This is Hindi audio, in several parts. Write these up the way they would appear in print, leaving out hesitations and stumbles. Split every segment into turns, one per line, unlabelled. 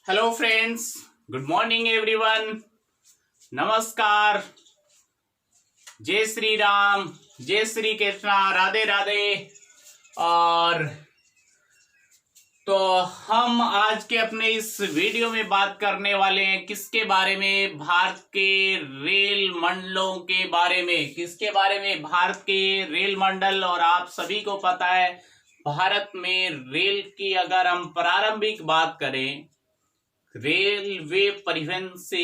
Hello friends, good morning everyone. नमस्कार, जय श्री राम, जय श्री कृष्णा, राधे राधे। और तो हम आज के अपने इस वीडियो में बात करने वाले हैं किसके बारे में? भारत के रेल मंडलों के बारे में। किसके बारे में? भारत के रेल मंडल। और आप सभी को पता है भारत में रेल की अगर हम प्रारंभिक बात करें, रेलवे परिवहन से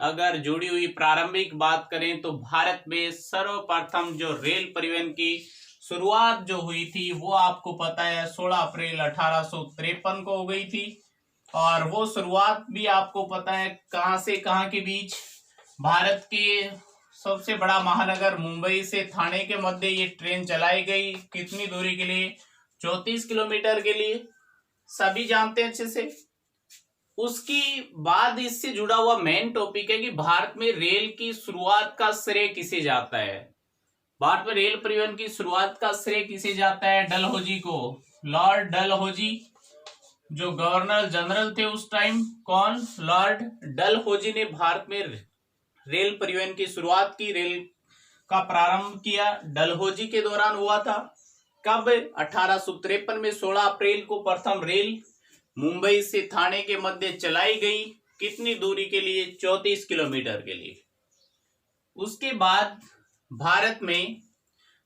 अगर जुड़ी हुई प्रारंभिक बात करें तो भारत में सर्वप्रथम जो रेल परिवहन की शुरुआत जो हुई थी वो आपको पता है 16 अप्रैल 1853 को हो गई थी। और वो शुरुआत भी आपको पता है कहां से कहां के बीच? भारत के सबसे बड़ा महानगर मुंबई से थाने के मध्य ये ट्रेन चलाई गई। कितनी दूरी के लिए? 34 किलोमीटर के लिए। सभी जानते हैं अच्छे से। उसकी बाद इससे जुड़ा हुआ मेन टॉपिक है कि भारत में रेल की शुरुआत का श्रेय किसे जाता है? भारत में रेल परिवहन की शुरुआत का श्रेय किसे जाता है? डलहौजी को। लॉर्ड डलहौजी जो गवर्नर जनरल थे उस टाइम। कौन? लॉर्ड डलहौजी ने भारत में रेल परिवहन की शुरुआत की, रेल का प्रारंभ किया। डलहौजी के दौरान हुआ था। कब? 1853 में 16 अप्रैल को प्रथम रेल मुंबई से थाने के मध्य चलाई गई। कितनी दूरी के लिए? 34 किलोमीटर के लिए। उसके बाद भारत में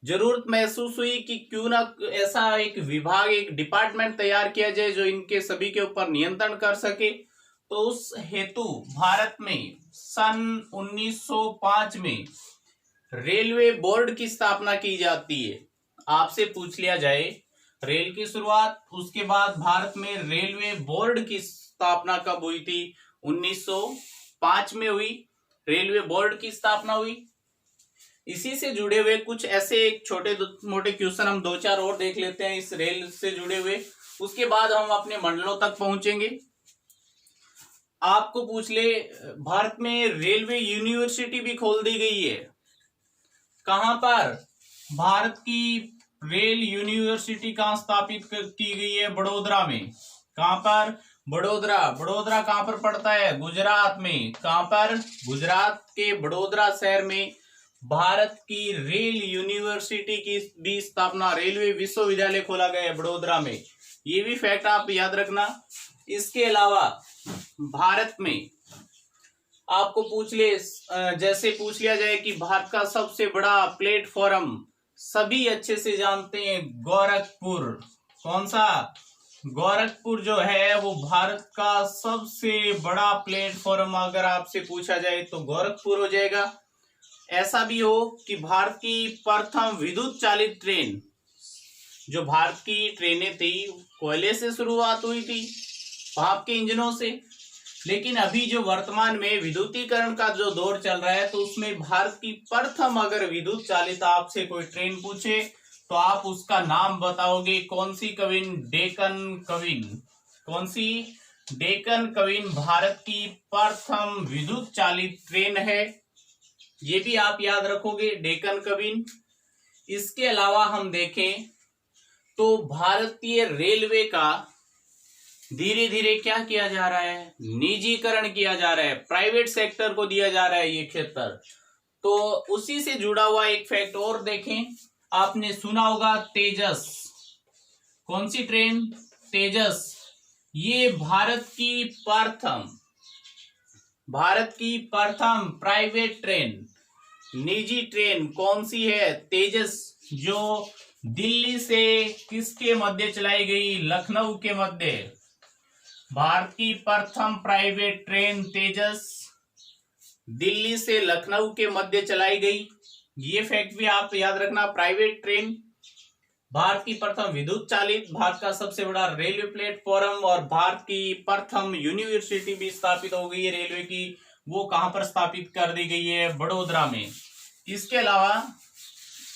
जरूरत महसूस हुई कि क्यों ना ऐसा एक विभाग, एक डिपार्टमेंट तैयार किया जाए जो इनके सभी के ऊपर नियंत्रण कर सके। तो उस हेतु भारत में सन 1905 में रेलवे बोर्ड की स्थापना की जाती है। आपसे पूछ लिया जाए रेल की शुरुआत, उसके बाद भारत में रेलवे बोर्ड की स्थापना कब हुई थी? 1905 में हुई। रेलवे बोर्ड की स्थापना हुई। इसी से जुड़े हुए कुछ ऐसे छोटे मोटे क्वेश्चन हम दो चार और देख लेते हैं इस रेल से जुड़े हुए। उसके बाद हम अपने मंडलों तक पहुंचेंगे। आपको पूछ ले, भारत में रेलवे यूनिवर्सिटी भी खोल दी गई है। कहां पर? भारत की रेल यूनिवर्सिटी कहां स्थापित की गई है? बड़ोदरा में। कहां पर? बड़ोदरा। बड़ोदरा कहां पर पड़ता है? गुजरात में। कहां पर? गुजरात के बड़ोदरा शहर में भारत की रेल यूनिवर्सिटी की भी स्थापना, रेलवे विश्वविद्यालय खोला गया है बड़ोदरा में। ये भी फैक्ट आप याद रखना। इसके अलावा भारत में आपको पूछ ले, जैसे पूछ लिया जाए कि भारत का सबसे बड़ा प्लेटफॉर्म, सभी अच्छे से जानते हैं गोरखपुर। कौन सा? गोरखपुर जो है वो भारत का सबसे बड़ा प्लेटफॉर्म अगर आपसे पूछा जाए तो गोरखपुर हो जाएगा। ऐसा भी हो कि भारत की प्रथम विद्युत चालित ट्रेन, जो भारत की ट्रेनें थी कोयले से शुरुआत हुई थी, भाप के इंजनों से। लेकिन अभी जो वर्तमान में विद्युतीकरण का जो दौर चल रहा है तो उसमें भारत की प्रथम अगर विद्युत चालित आपसे कोई ट्रेन पूछे तो आप उसका नाम बताओगे। कौन सी कविन? डेक्कन कविन। कौन सी? डेक्कन कविन भारत की प्रथम विद्युत चालित ट्रेन है। ये भी आप याद रखोगे, डेक्कन कविन। इसके अलावा हम देखें तो भारतीय रेलवे का धीरे धीरे क्या किया जा रहा है? निजीकरण किया जा रहा है, प्राइवेट सेक्टर को दिया जा रहा है ये क्षेत्र। तो उसी से जुड़ा हुआ एक फैक्ट और देखें, आपने सुना होगा तेजस। कौन सी ट्रेन? तेजस। ये भारत की प्रथम प्राइवेट ट्रेन, निजी ट्रेन कौन सी है? तेजस, जो दिल्ली से किसके मध्य चलाई गई? लखनऊ के मध्य। भारत की प्रथम प्राइवेट ट्रेन तेजस दिल्ली से लखनऊ के मध्य चलाई गई। ये फैक्ट भी आप याद रखना। प्राइवेट ट्रेन, भारत की प्रथम विद्युत चालित, भारत का सबसे बड़ा रेलवे प्लेटफॉर्म और भारत की प्रथम यूनिवर्सिटी भी स्थापित हो गई है रेलवे की। वो कहां पर स्थापित कर दी गई है? बड़ोदरा में। इसके अलावा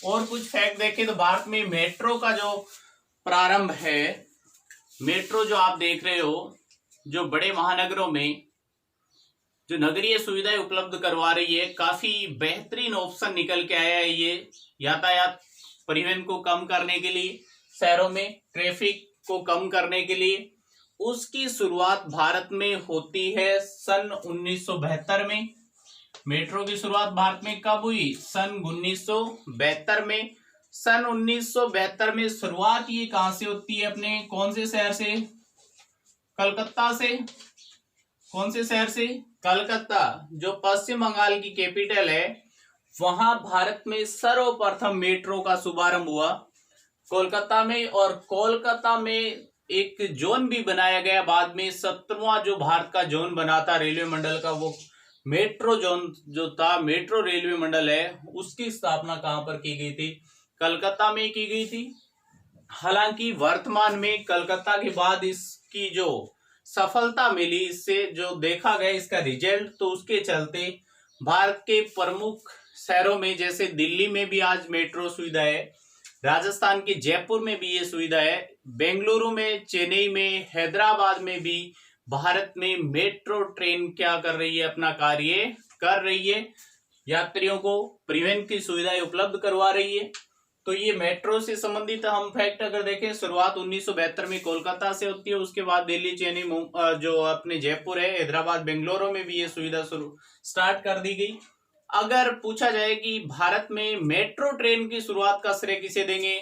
और कुछ फैक्ट देखें तो भारत में मेट्रो का जो प्रारंभ है, मेट्रो जो आप देख रहे हो, जो बड़े महानगरों में जो नगरीय सुविधाएं उपलब्ध करवा रही है, काफी बेहतरीन ऑप्शन निकल के आया है ये यातायात परिवहन को कम करने के लिए, शहरों में ट्रैफिक को कम करने के लिए। उसकी शुरुआत भारत में होती है सन 1972 में। मेट्रो की शुरुआत भारत में कब हुई? सन 1972 में। सन 1972 में शुरुआत ये कहां से होती है? अपने कौन से शहर से? कलकत्ता से। कौन से शहर से? कलकत्ता, जो पश्चिम बंगाल की कैपिटल है। वहां भारत में सर्वप्रथम मेट्रो का शुभारंभ हुआ कोलकाता में, और कोलकाता में एक जोन भी बनाया गया बाद में। 17वां जो भारत का जोन बना था रेलवे मंडल का, वो मेट्रो जोन जो था, मेट्रो रेलवे मंडल है, उसकी स्थापना कहां पर की गई थी? कलकत्ता में की गई थी। हालांकि वर्तमान में कलकत्ता के बाद इसकी जो सफलता मिली, इससे जो देखा गया इसका रिजल्ट, तो उसके चलते भारत के प्रमुख शहरों में जैसे दिल्ली में भी आज मेट्रो सुविधा है, राजस्थान के जयपुर में भी ये सुविधा है, बेंगलुरु में, चेन्नई में, हैदराबाद में भी भारत में मेट्रो ट्रेन क्या कर रही है? अपना कार्य कर रही है, यात्रियों को परिवहन की सुविधाएं उपलब्ध करवा रही है। तो ये मेट्रो से संबंधित हम फैक्ट अगर देखें, शुरुआत 1972 में कोलकाता से होती है, उसके बाद दिल्ली, चेन्नई, जो अपने जयपुर है, हैदराबाद, बेंगलुरु में भी ये सुविधा स्टार्ट कर दी गई। अगर पूछा जाए कि भारत में मेट्रो ट्रेन की शुरुआत का श्रेय किसे देंगे,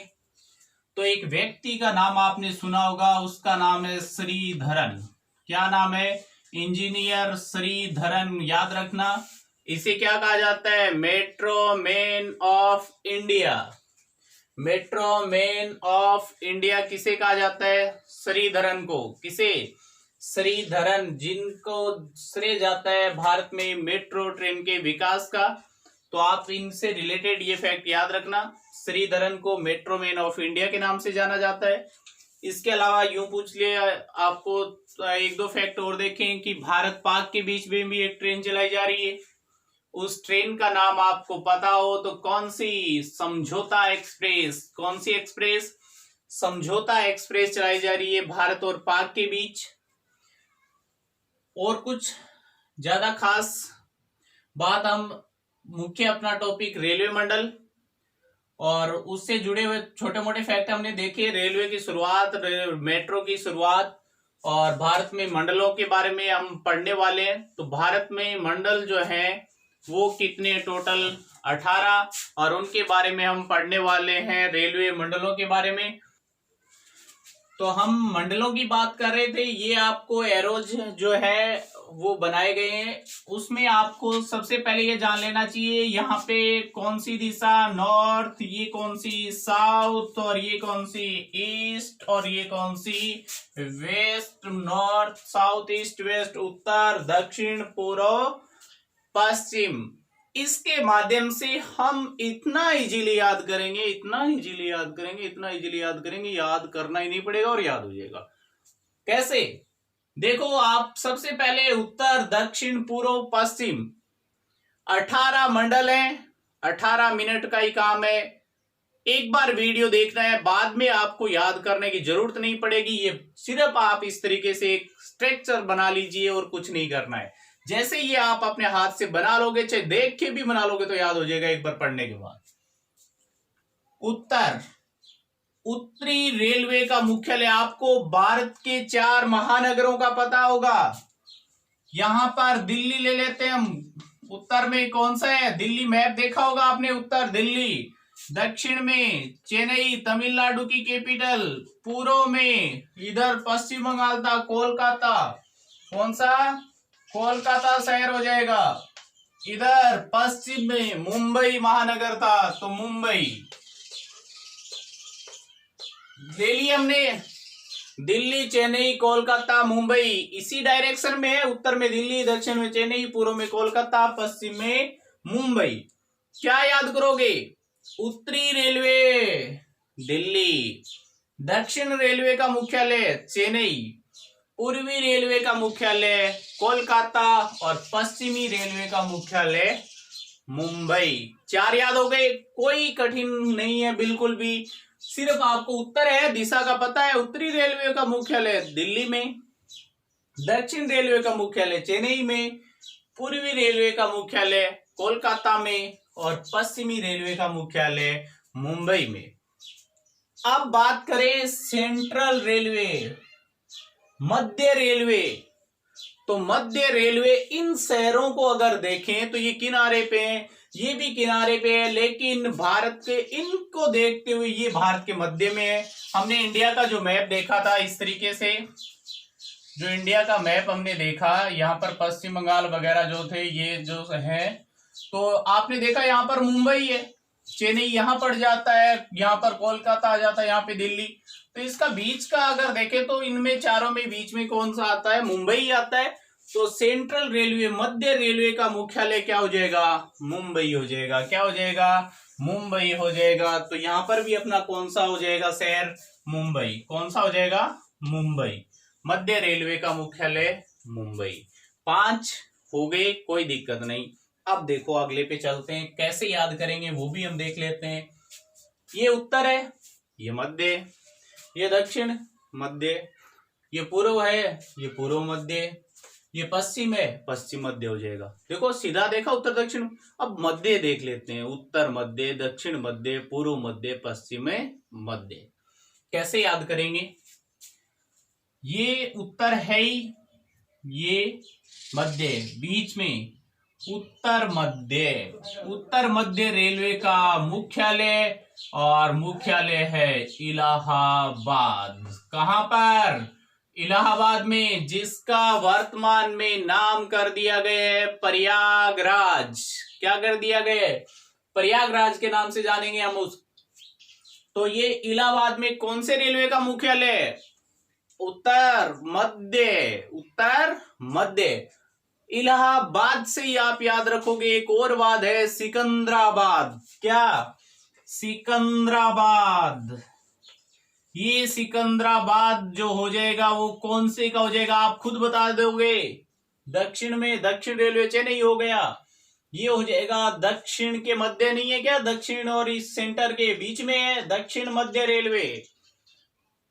तो एक व्यक्ति का नाम आपने सुना होगा, उसका नाम है श्रीधरन। क्या नाम है? इंजीनियर श्रीधरन। याद रखना, इसे क्या कहा जाता है? Metro man of India. Metro man of India किसे कहा जाता है? श्रीधरन को। किसे? श्रीधरन, जिनको श्रेय जाता है भारत में मेट्रो ट्रेन के विकास का। तो आप इनसे रिलेटेड ये फैक्ट याद रखना, श्रीधरन को मेट्रो मैन ऑफ इंडिया के नाम से जाना जाता है। इसके अलावा यूं पूछ लिया आपको, एक दो फैक्ट और देखें कि भारत पाक के बीच में भी एक ट्रेन चलाई जा रही है। उस ट्रेन का नाम आपको पता हो तो कौन सी? समझौता एक्सप्रेस। कौन सी एक्सप्रेस? समझौता एक्सप्रेस चलाई जा रही है भारत और पाक के बीच। और कुछ ज्यादा खास बात, हम मुख्य अपना टॉपिक रेलवे मंडल और उससे जुड़े हुए छोटे मोटे फैक्ट हमने देखे। रेलवे की शुरुआत, मेट्रो की शुरुआत और भारत में मंडलों के बारे में हम पढ़ने वाले हैं। तो भारत में मंडल जो है वो कितने? टोटल 18, और उनके बारे में हम पढ़ने वाले हैं, रेलवे मंडलों के बारे में। तो हम मंडलों की बात कर रहे थे, ये आपको एरोज जो है वो बनाए गए हैं। उसमें आपको सबसे पहले ये जान लेना चाहिए यहाँ पे कौन सी दिशा? नॉर्थ, ये कौन सी? साउथ, और ये कौन सी? ईस्ट, और ये कौन सी? West. North, south, east, west, उत्तर, दक्षिण, पूर्व, पश्चिम। इसके माध्यम से हम इतना इजीली याद करेंगे, इतना इजीली याद करेंगे, इतना इजीली याद करेंगे, याद करना ही नहीं पड़ेगा और याद हो जाएगा। कैसे? देखो, आप सबसे पहले उत्तर, दक्षिण, पूर्व, पश्चिम, 18 मंडल हैं। 18 मिनट का ही काम है। एक बार वीडियो देखना है, बाद में आपको याद करने की जरूरत नहीं पड़ेगी। ये सिर्फ आप इस तरीके से एक स्ट्रक्चर बना लीजिए और कुछ नहीं करना है। जैसे ये आप अपने हाथ से बना लोगे, चाहे देख के भी बना लोगे, तो याद हो जाएगा एक बार पढ़ने के बाद। उत्तर, उत्तरी रेलवे का मुख्यालय। आपको भारत के 4 महानगरों का पता होगा। यहां पर दिल्ली ले लेते हैं हम। उत्तर में कौन सा है? दिल्ली, मैप देखा होगा आपने, उत्तर दिल्ली। दक्षिण में चेन्नई, तमिलनाडु की कैपिटल। पूर्व में इधर पश्चिम बंगाल था, कोलकाता। कौन सा? कोलकाता शहर हो जाएगा। इधर पश्चिम में मुंबई महानगर था, तो मुंबई ले लिया हमने। दिल्ली, चेन्नई, कोलकाता, मुंबई इसी डायरेक्शन में है। उत्तर में दिल्ली, दक्षिण में चेन्नई, पूर्व में कोलकाता, पश्चिम में मुंबई। क्या याद करोगे? उत्तरी रेलवे दिल्ली, दक्षिण रेलवे का मुख्यालय चेन्नई, पूर्वी रेलवे का मुख्यालय कोलकाता और पश्चिमी रेलवे का मुख्यालय मुंबई। 4 याद हो गए। कोई कठिन नहीं है बिल्कुल भी, सिर्फ आपको उत्तर है, दिशा का पता है। उत्तरी रेलवे का मुख्यालय दिल्ली में, दक्षिण रेलवे का मुख्यालय चेन्नई में, पूर्वी रेलवे का मुख्यालय कोलकाता में और पश्चिमी रेलवे का मुख्यालय मुंबई में। अब बात करें सेंट्रल रेलवे। मध्य रेलवे। तो मध्य रेलवे इन शहरों को अगर देखें तो ये किनारे पे हैं, ये भी किनारे पे है, लेकिन भारत के इनको देखते हुए ये भारत के मध्य में है। हमने इंडिया का जो मैप देखा था इस तरीके से, जो इंडिया का मैप हमने देखा, यहाँ पर पश्चिम बंगाल वगैरह जो थे ये जो है, तो आपने देखा यहाँ पर मुंबई है, चेन्नई यहाँ पड़ जाता है, यहाँ पर कोलकाता आ जाता है, यहाँ पे दिल्ली। तो इसका बीच का अगर देखें तो इनमें चारों में बीच में कौन सा आता है? मुंबई आता है। तो सेंट्रल रेलवे, मध्य रेलवे का मुख्यालय क्या हो जाएगा? मुंबई हो जाएगा। क्या हो जाएगा? मुंबई हो जाएगा। तो यहां पर भी अपना कौन सा हो जाएगा शहर? मुंबई। कौन सा हो जाएगा? मुंबई। मध्य रेलवे का मुख्यालय मुंबई। 5 हो गए, कोई दिक्कत नहीं। अब देखो अगले पे चलते हैं, कैसे याद करेंगे वो भी हम देख लेते हैं। ये उत्तर है, ये मध्य, ये दक्षिण मध्य, ये पूर्व है, ये पूर्व मध्य, ये पश्चिम है, पश्चिम मध्य हो जाएगा। देखो सीधा देखा उत्तर दक्षिण। अब मध्य देख लेते हैं, उत्तर मध्य, दक्षिण मध्य, पूर्व मध्य, पश्चिम मध्य। कैसे याद करेंगे? ये उत्तर है ही, ये मध्य, बीच में उत्तर मध्य। उत्तर मध्य रेलवे का मुख्यालय, और मुख्यालय है इलाहाबाद। कहां पर? इलाहाबाद में, जिसका वर्तमान में नाम कर दिया गया है प्रयागराज। क्या कर दिया गया है? प्रयागराज के नाम से जानेंगे हम उस। तो ये इलाहाबाद में कौन से रेलवे का मुख्यालय? उत्तर मध्य। उत्तर मध्य। इलाहाबाद से ही आप याद रखोगे एक और बात है, सिकंदराबाद। क्या? सिकंदराबाद। ये सिकंदराबाद जो हो जाएगा वो कौन से का हो जाएगा? आप खुद बता दोगे। दक्षिण में, दक्षिण रेलवे चेन्नई हो गया, ये हो जाएगा दक्षिण के मध्य। नहीं है क्या? दक्षिण और इस सेंटर के बीच में है दक्षिण मध्य रेलवे,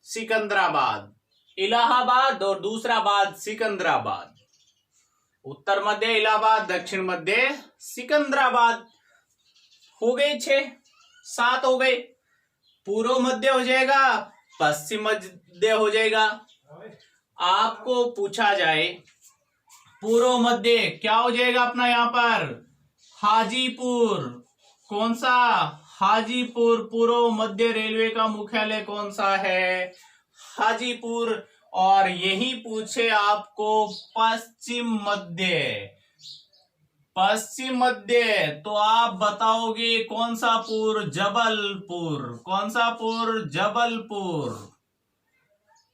सिकंदराबाद। इलाहाबाद और दूसरा बाद सिकंदराबाद। उत्तर मध्य इलाहाबाद, दक्षिण मध्य सिकंदराबाद। हो गए 6, 7 हो गए। पूर्व मध्य हो जाएगा, पश्चिम मध्य हो जाएगा। आपको पूछा जाए पूर्व मध्य क्या हो जाएगा अपना? यहां पर हाजीपुर। कौन सा? हाजीपुर। पूर्व मध्य रेलवे का मुख्यालय कौन सा है? हाजीपुर। और यही पूछे आपको पश्चिम मध्य। पश्चिम मध्य तो आप बताओगे कौन सा पुर? जबलपुर। कौन सा पुर? जबलपुर।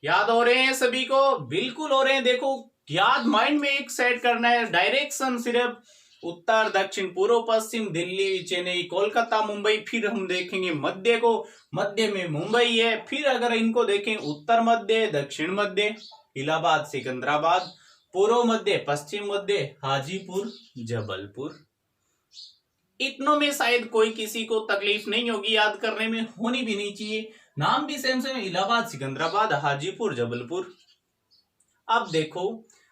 याद हो रहे हैं सभी को? बिल्कुल हो रहे हैं। देखो याद माइंड में एक सेट करना है, डायरेक्शन सिर्फ उत्तर, दक्षिण, पूर्व, पश्चिम, दिल्ली, चेन्नई, कोलकाता, मुंबई। फिर हम देखेंगे मध्य को, मध्य में मुंबई है। फिर अगर इनको देखें उत्तर मध्य, दक्षिण मध्य, इलाहाबाद, सिकंदराबाद, पूर्व मध्य, पश्चिम मध्य, हाजीपुर, जबलपुर। इतनों में शायद कोई किसी को तकलीफ नहीं होगी याद करने में, होनी भी नहीं चाहिए। नाम भी सेम सेम, इलाहाबाद, सिकंदराबाद, हाजीपुर, जबलपुर। अब देखो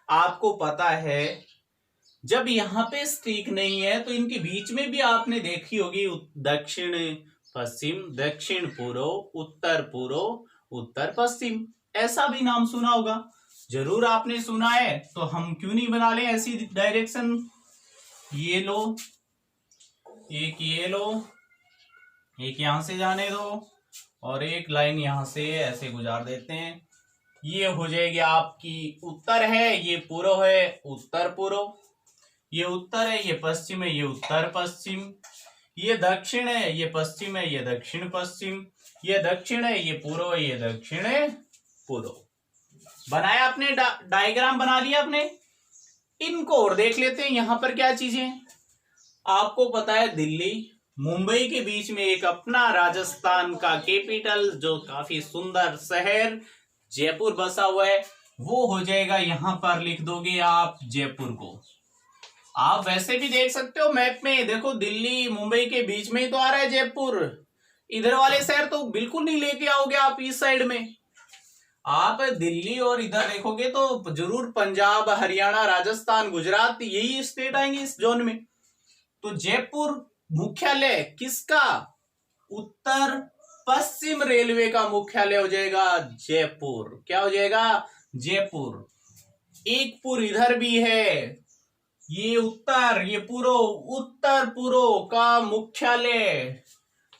आपको पता है जब यहाँ पे स्ट्रीक नहीं है तो इनके बीच में भी आपने देखी होगी दक्षिण पश्चिम, दक्षिण पूर्व, उत्तर पूर्व, उत्तर पश्चिम। ऐसा भी नाम सुना होगा, जरूर आपने सुना है। तो हम क्यों नहीं बना लें ऐसी डायरेक्शन? ये लो, एक ये लो, एक यहां से जाने दो, और एक लाइन यहां से ऐसे गुजार देते हैं। ये हो जाएगी आपकी उत्तर है, ये पूर्व है, उत्तर पूर्व। ये उत्तर है, ये पश्चिम है, ये उत्तर पश्चिम। ये दक्षिण है, ये पश्चिम है, ये दक्षिण पश्चिम। ये दक्षिण है, ये पूर्व है, ये दक्षिण पूर्व। बनाया आपने, डायग्राम बना लिया आपने। इनको और देख लेते हैं यहां पर क्या चीजें। आपको पता है दिल्ली मुंबई के बीच में एक अपना राजस्थान का कैपिटल जो काफी सुंदर शहर जयपुर बसा हुआ है, वो हो जाएगा, यहां पर लिख दोगे आप जयपुर को। आप वैसे भी देख सकते हो मैप में, देखो दिल्ली मुंबई के बीच में ही तो आ रहा है जयपुर। इधर वाले शहर तो बिल्कुल नहीं लेके आओगे आप इस साइड में। आप दिल्ली और इधर देखोगे तो जरूर पंजाब, हरियाणा, राजस्थान, गुजरात, यही स्टेट आएंगे इस जोन में। तो जयपुर मुख्यालय किसका? उत्तर पश्चिम रेलवे का मुख्यालय हो जाएगा जयपुर। क्या हो जाएगा? जयपुर। एक पुर इधर भी है, ये उत्तर, ये पूर्व, उत्तर पूर्व का मुख्यालय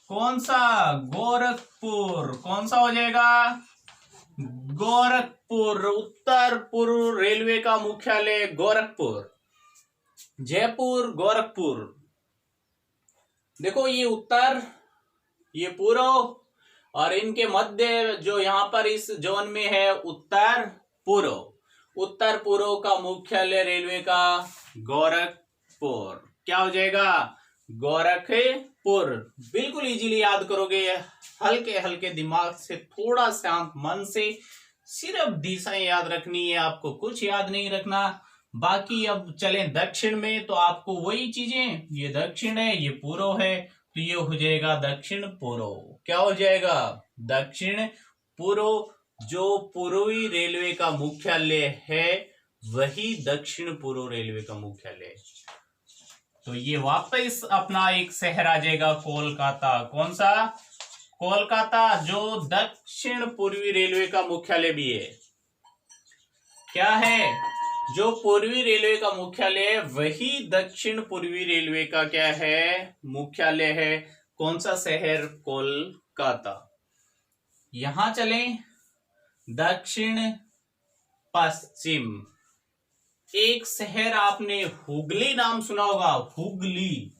कौन सा? गोरखपुर। कौन सा हो जाएगा? गोरखपुर। उत्तर पूर्व रेलवे का मुख्यालय गोरखपुर। जयपुर, गोरखपुर। देखो ये उत्तर, ये पूर्व, और इनके मध्य जो यहां पर इस जोन में है उत्तर पूर्व। उत्तर पूर्व का मुख्यालय रेलवे का गोरखपुर। क्या हो जाएगा? गोरखपुर। बिल्कुल इजीली याद करोगे, हल्के हल्के दिमाग से, थोड़ा शांत मन से, सिर्फ दिशाएं याद रखनी है आपको, कुछ याद नहीं रखना। बाकी अब चलें दक्षिण में, तो आपको वही चीजें, ये दक्षिण है, ये पूर्व है, तो ये हो जाएगा दक्षिण पूर्व। क्या हो जाएगा? दक्षिण पूर्व। जो पूर्वी रेलवे का मुख्यालय है वही दक्षिण पूर्व रेलवे का मुख्यालय। तो ये वापस अपना एक शहर आ जाएगा कोलकाता। कौन सा? कोलकाता, जो दक्षिण पूर्वी रेलवे का मुख्यालय भी है। क्या है? जो पूर्वी रेलवे का मुख्यालय है वही दक्षिण पूर्वी रेलवे का क्या है? मुख्यालय है। कौन सा शहर? कोलकाता। यहां चलें दक्षिण पश्चिम। एक शहर आपने हुगली नाम सुना होगा, हुगली।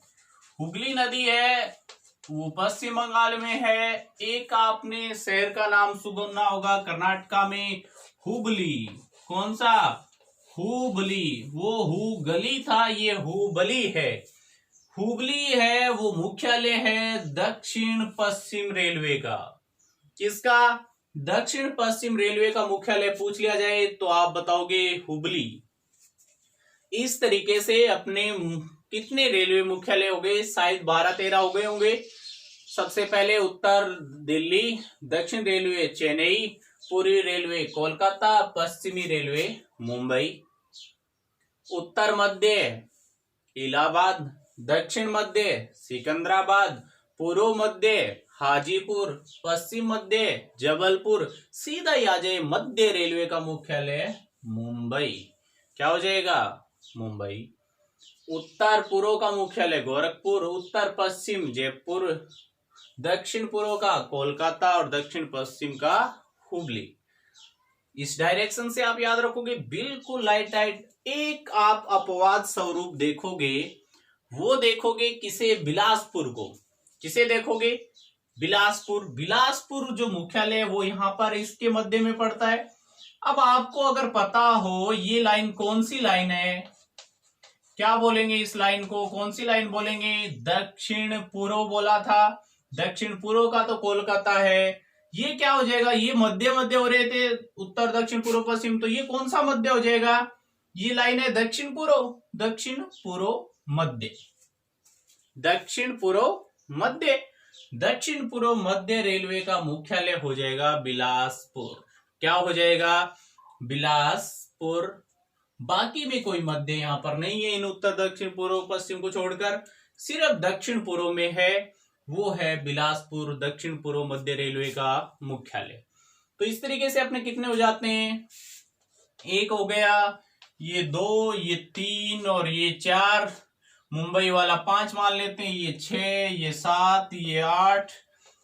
हुगली नदी है, वो पश्चिम बंगाल में है। एक आपने शहर का नाम सुना होगा कर्नाटका में, हुबली। कौन सा? हुबली। वो हुगली था, ये हुबली है। हुगली है वो मुख्यालय है दक्षिण पश्चिम रेलवे का। किसका? दक्षिण पश्चिम रेलवे का मुख्यालय पूछ लिया जाए तो आप बताओगे हुबली। इस तरीके से अपने कितने रेलवे मुख्यालय हो गए? शायद 12-13 हो गए होंगे। सबसे पहले उत्तर दिल्ली, दक्षिण रेलवे चेन्नई, पूर्वी रेलवे कोलकाता, पश्चिमी रेलवे मुंबई, उत्तर मध्य इलाहाबाद, दक्षिण मध्य सिकंदराबाद, पूर्व मध्य हाजीपुर, पश्चिम मध्य जबलपुर, सीधा ही आ जाए मध्य रेलवे का मुख्यालय मुंबई। क्या हो जाएगा? मुंबई। उत्तर पूर्व का मुख्यालय गोरखपुर, उत्तर पश्चिम जयपुर, दक्षिण पूर्व का कोलकाता और दक्षिण पश्चिम का हुबली। इस डायरेक्शन से आप याद रखोगे, बिल्कुल लाइट लाइट। एक आप अपवाद स्वरूप देखोगे, वो देखोगे किसे? बिलासपुर को। किसे देखोगे? बिलासपुर। बिलासपुर जो मुख्यालय है वो यहां पर इसके मध्य में पड़ता है। अब आपको अगर पता हो ये लाइन कौन सी लाइन है, क्या बोलेंगे इस लाइन को? कौन सी लाइन बोलेंगे? दक्षिण पूर्व बोला था। दक्षिण पूर्व का तो कोलकाता है। ये क्या हो जाएगा? ये मध्य मध्य हो रहे थे, उत्तर दक्षिण पूर्व पश्चिम, तो ये कौन सा मध्य हो जाएगा? ये लाइन है दक्षिण पूर्व। दक्षिण पूर्व मध्य, दक्षिण पूर्व मध्य। दक्षिण पूर्व मध्य रेलवे का मुख्यालय हो जाएगा बिलासपुर। क्या हो जाएगा? बिलासपुर। बाकी में कोई मध्य यहां पर नहीं है इन उत्तर दक्षिण पूर्व पश्चिम को छोड़कर, सिर्फ दक्षिण पूर्व में है, वो है बिलासपुर, दक्षिण पूर्व मध्य रेलवे का मुख्यालय। तो इस तरीके से अपने कितने हो जाते हैं? एक हो गया, ये 2, ये 3 और ये 4, मुंबई वाला 5 मान लेते हैं, ये 6, ये 7, ये 8,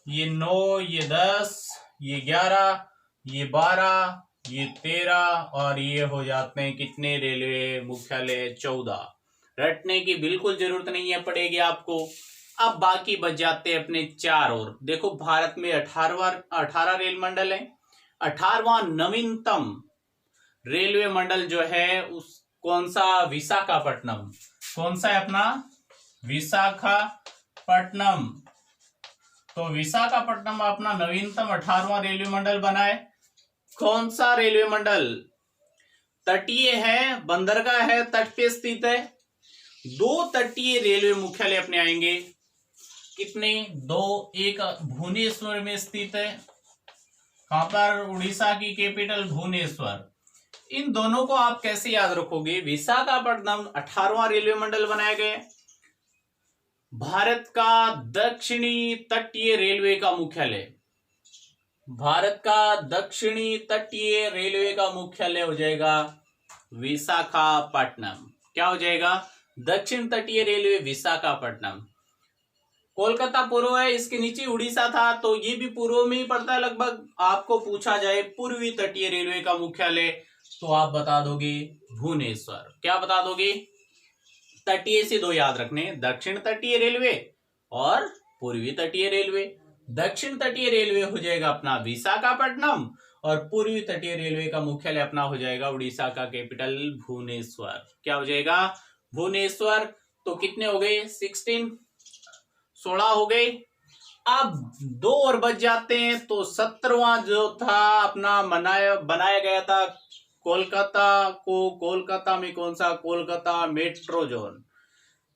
ये 9, ये 10, ये 11, ये 12, ये 13 और ये हो जाते हैं कितने रेलवे मुख्यालय? 14। रटने की बिल्कुल जरूरत नहीं है पड़ेगी आपको। अब बाकी बच जाते हैं अपने 4 और। देखो भारत में 18 रेल मंडल है। 18वां नवीनतम रेलवे मंडल जो है उस कौन सा? विशाखापट्टनम। कौन सा है अपना? विशाखापट्टनम। तो विशाखापट्टनम अपना नवीनतम 18वां रेलवे मंडल बना है। कौन सा रेलवे मंडल? तटीय है, बंदरगाह है, तट पे स्थित है। 2 तटीय रेलवे मुख्यालय अपने आएंगे। कितने? 2। एक भुवनेश्वर में स्थित है। कहां पर? उड़ीसा की कैपिटल भुवनेश्वर। इन दोनों को आप कैसे याद रखोगे? विशाखापट्टनम 18वां रेलवे मंडल बनाया गया, भारत का दक्षिणी तटीय रेलवे का मुख्यालय। भारत का दक्षिणी तटीय रेलवे का मुख्यालय हो जाएगा विशाखापट्टनम। क्या हो जाएगा? दक्षिण तटीय रेलवे विशाखापट्टनम। कोलकाता पूर्व है, इसके नीचे उड़ीसा था, तो ये भी पूर्व में ही पड़ता है लगभग। आपको पूछा जाए पूर्वी तटीय रेलवे का मुख्यालय, तो आप बता दोगे भुवनेश्वर। क्या बता दोगे? तटीय से दो याद रखने, दक्षिण तटीय रेलवे और पूर्वी तटीय रेलवे। दक्षिण तटीय रेलवे हो जाएगा अपना विशाखापट्टनम और पूर्वी तटीय रेलवे का मुख्यालय अपना हो जाएगा उड़ीसा का कैपिटल भुवनेश्वर। क्या हो जाएगा? भुवनेश्वर। तो कितने हो गए? 16 हो गए। अब 2 और बच जाते हैं, तो 17वां जो था अपना बनाया गया था कोलकाता को। कोलकाता में कौन सा? Kolkata metro zone.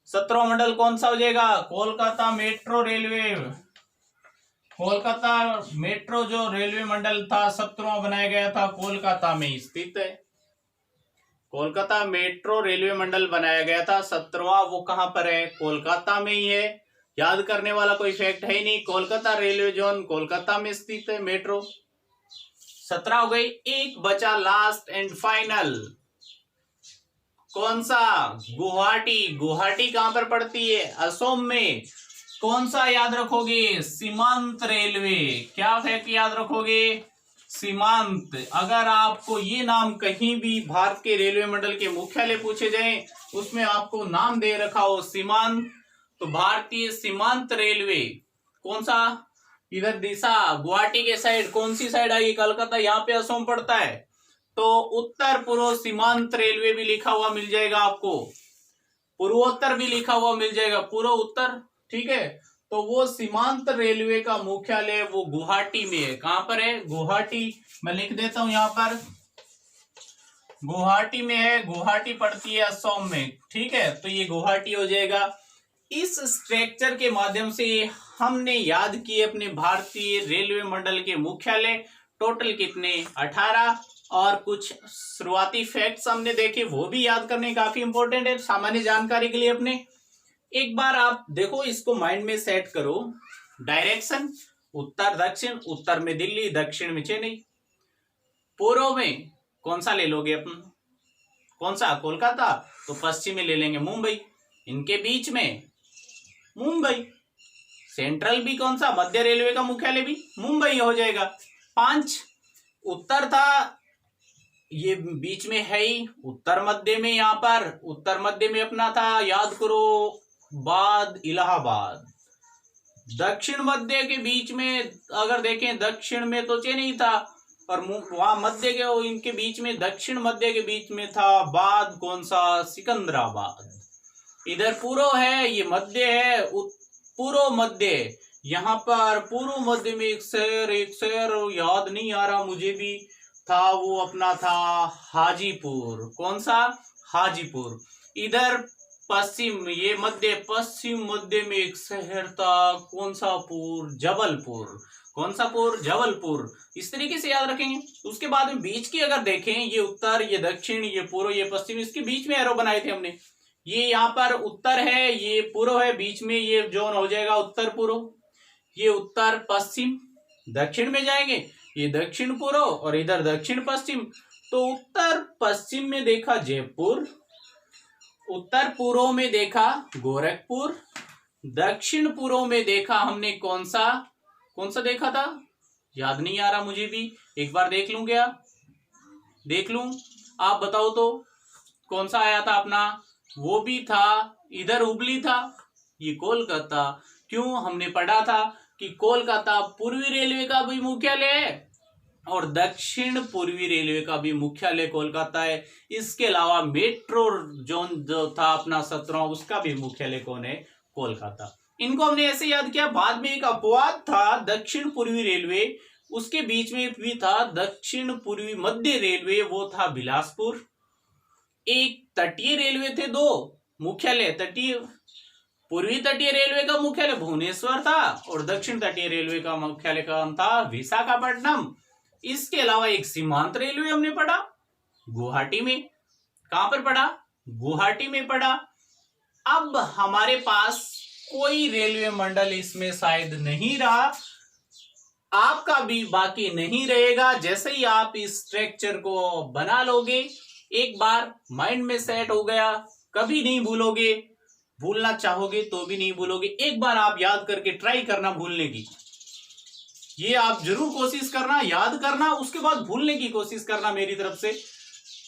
17वां मंडल कौन सा हो जाएगा? Kolkata metro railway. Kolkata metro जो रेलवे मंडल था 17वां बनाया गया था, कोलकाता में स्थित है। कोलकाता मेट्रो रेलवे मंडल बनाया गया था 17वां, वो कहां पर है? कोलकाता में ही है। याद करने वाला कोई फैक्ट है ही नहीं। कोलकाता रेलवे जोन कोलकाता में स्थित है मेट्रो। 17 हो गई। एक बचा लास्ट एंड फाइनल, कौन सा? गुवाहाटी। गुवाहाटी कहां पर पड़ती है? असम में। कौन सा याद रखोगे? सीमांत रेलवे। क्या फैक्ट याद रखोगे? सीमांत। अगर आपको ये नाम कहीं भी भारत के रेलवे मंडल के मुख्यालय पूछे जाएं, उसमें आपको नाम दे रखा हो सीमांत, तो भारतीय सीमांत रेलवे कौन सा? इधर दिशा गुवाहाटी के साइड, कौन सी साइड आएगी? कलकत्ता, यहाँ पे असम पड़ता है, तो उत्तर पूर्व सीमांत रेलवे भी लिखा हुआ मिल जाएगा आपको। पूर्वोत्तर भी लिखा हुआ मिल जाएगा, पूर्व उत्तर। ठीक है, तो वो सीमांत रेलवे का मुख्यालय वो गुवाहाटी में है। कहां पर है? गुवाहाटी। मैं लिख देता हूं यहां पर, गुवाहाटी में है। गुवाहाटी पड़ती है असम में। ठीक है, तो ये गुवाहाटी हो जाएगा। इस स्ट्रक्चर के माध्यम से हमने याद किए अपने भारतीय रेलवे मंडल के मुख्यालय। टोटल कितने? 18। और कुछ शुरुआती फैक्ट्स हमने देखे, वो भी याद करने काफी इंपॉर्टेंट है सामान्य जानकारी के लिए अपने। एक बार आप देखो, इसको माइंड में सेट करो। डायरेक्शन उत्तर दक्षिण, उत्तर में दिल्ली, दक्षिण में चेन्नई। पूर्व में कौन सा ले लोगे अपन? कौन सा? कोलकाता। तो पश्चिम में ले लेंगे मुंबई। इनके बीच में मुंबई। सेंट्रल भी कौन सा? मध्य रेलवे का मुख्यालय भी मुंबई हो जाएगा। 5 उत्तर था, ये बीच में है ही। उत्तर मध्य में, यहां पर उत्तर मध्य में अपना था, याद करो, बाद इलाहाबाद। दक्षिण मध्य के बीच में अगर देखें, दक्षिण में तो चेन्नई था, और वहां मध्य के इनके बीच में, दक्षिण मध्य के बीच में था बाद कौन सा? सिकंदराबाद। इधर पूर्व है, ये मध्य है, पूर्व मध्य। यहाँ पर पूर्व मध्य में एक शहर याद नहीं आ रहा मुझे भी, था वो अपना था हाजीपुर। कौन सा? हाजीपुर। इधर पश्चिम, ये मध्य, पश्चिम मध्य में एक शहर था, कौन सा? पुर? जबलपुर। कौन सा पुर? जबलपुर। इस तरीके से याद रखेंगे। उसके बाद में बीच की अगर देखें, ये उत्तर, ये दक्षिण, ये पूर्व, ये पश्चिम, इसके बीच में एरो बनाए थे हमने। ये यहाँ पर उत्तर है, ये पूर्व है, बीच में ये जोन हो जाएगा उत्तर पूर्व। ये उत्तर पश्चिम। दक्षिण में जाएंगे, ये दक्षिण पूर्व, और इधर दक्षिण पश्चिम। तो उत्तर पश्चिम में देखा जयपुर, उत्तर पूर्व में देखा गोरखपुर, दक्षिण पूर्व में देखा हमने कौन सा देखा था? याद नहीं आ रहा मुझे भी, एक बार देख लूं क्या? देख लूं, आप बताओ तो कौन सा आया था अपना? वो भी था, इधर हुबली था, ये कोलकाता। क्यों? हमने पढ़ा था कि कोलकाता पूर्वी रेलवे का भी मुख्यालय है और दक्षिण पूर्वी रेलवे का भी मुख्यालय कोलकाता है। इसके अलावा मेट्रो जोन जो था अपना 17वां, उसका भी मुख्यालय कौन है? कोलकाता। इनको हमने ऐसे याद किया। बाद में एक अपवाद था दक्षिण पूर्वी रेलवे, उसके बीच में भी था दक्षिण पूर्वी मध्य रेलवे, वो था बिलासपुर। एक तटीय रेलवे थे, 2 मुख्यालय। पूर्वी तटीय रेलवे का मुख्यालय भुवनेश्वर था और दक्षिण तटीय रेलवे का मुख्यालय कौन था? विशाखापट्टनम। इसके अलावा एक सीमांत रेलवे हमने पढ़ा गुवाहाटी में। कहां पर पढ़ा? गुवाहाटी में पढ़ा। अब हमारे पास कोई रेलवे मंडल इसमें शायद नहीं रहा। आपका भी बाकी नहीं रहेगा। जैसे ही आप इस स्ट्रक्चर को बना लोगे, एक बार माइंड में सेट हो गया, कभी नहीं भूलोगे, भूलना चाहोगे तो भी नहीं भूलोगे। एक बार आप याद करके ट्राई करना भूलने की, ये आप जरूर कोशिश करना, याद करना, उसके बाद भूलने की कोशिश करना मेरी तरफ से।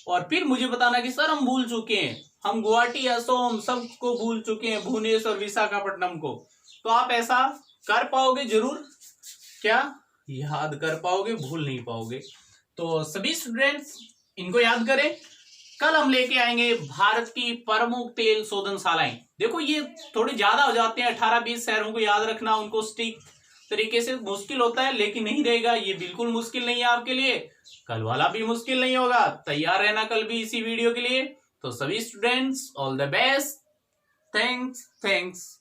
और फिर मुझे बताना कि सर हम भूल चुके हैं, हम गुवाहाटी असोम सबको भूल चुके हैं, भुवनेश्वर विशाखापट्टनम को। तो आप ऐसा कर पाओगे जरूर, क्या याद कर पाओगे, भूल नहीं पाओगे। तो सभी स्टूडेंट्स इनको याद करें। कल हम लेके आएंगे भारत की प्रमुख तेल शोधनशालाएं। देखो ये थोड़े ज्यादा हो जाते हैं, 18-20 शहरों को याद रखना, उनको स्टिक तरीके से मुश्किल होता है, लेकिन नहीं रहेगा, ये बिल्कुल मुश्किल नहीं है आपके लिए। कल वाला भी मुश्किल नहीं होगा, तैयार रहना कल भी इसी वीडियो के लिए। तो सभी students all the best, thanks.